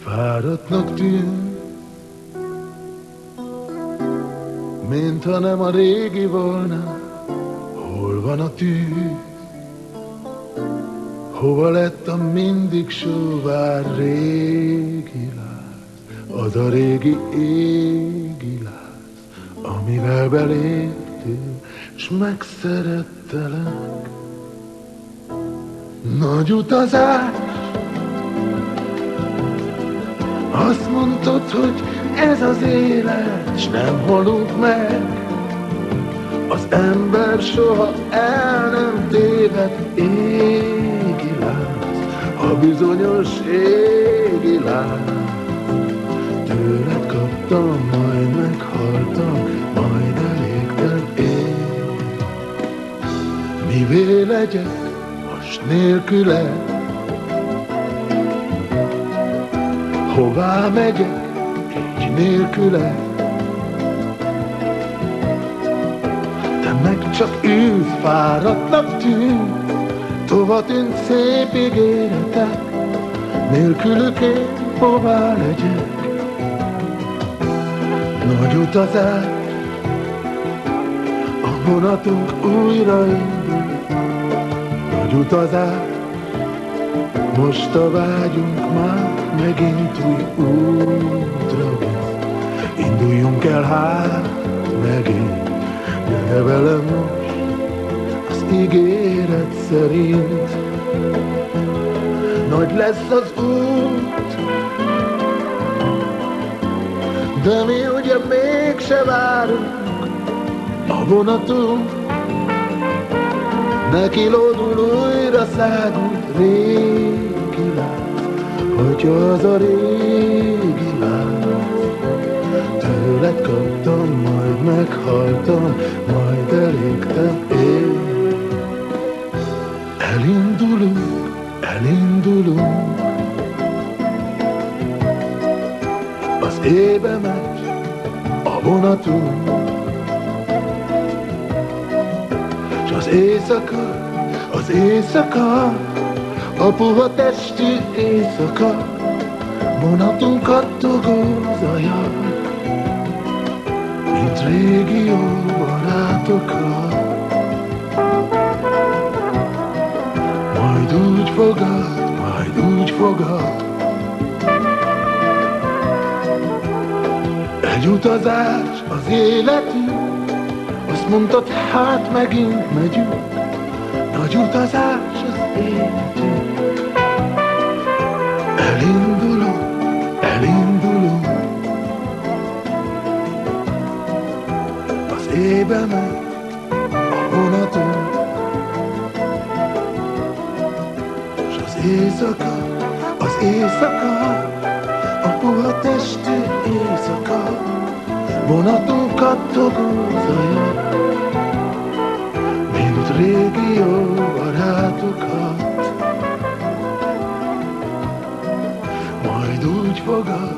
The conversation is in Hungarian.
Fáradtnak tűn, mintha nem a régi volna. Hol van a tűz? Hova lett a mindig sóvár régi láz? Az a régi égi láz, amivel beléptél, s megszerettelek. Nagy utazás, azt mondtad, hogy ez az élet, s nem halunk meg. Az ember soha el nem téved, égi láz, a bizonyos égi láz. Tőled kaptam, majd meghaltam, majd elégtem én. Mivé legyek most nélküled? Hová megyek így nélküled? Te meg csak ülsz, fáradtnak tűn, tova tűnt szép ígéretek, nélkülük én hová legyek? Nagy utazás, a vonatunk újraindul. Nagy utazás, most a vágyunk már megint új útra visz. Induljunk el hát megint, gyere velem most az ígéret szerint. Nagy lesz az út, de mi ugye mégse várunk. A vonatunk neki lódul, újra szágult régi láz, hogyha az a régi láz. Tőled kaptam, majd meghaltam, majd elégtem én. Elindulunk, elindulunk, az éjbe megy a vonatunk. S az éjszaka, a puha testű éjszaka, vonatunk kattogó zaja, mint régi jó barátokra. Majd úgy fogad, egy utazás az életünk, azt mondtad, hát megint megyünk. Nagy utazás az életünk. Elindulunk, elindulunk, az éjbe megy a vonatunk. S az éjszaka, a puha testű éjszaka, vonatunk kattogó zaja, mint régi jó barátokat. Majd úgy fogad,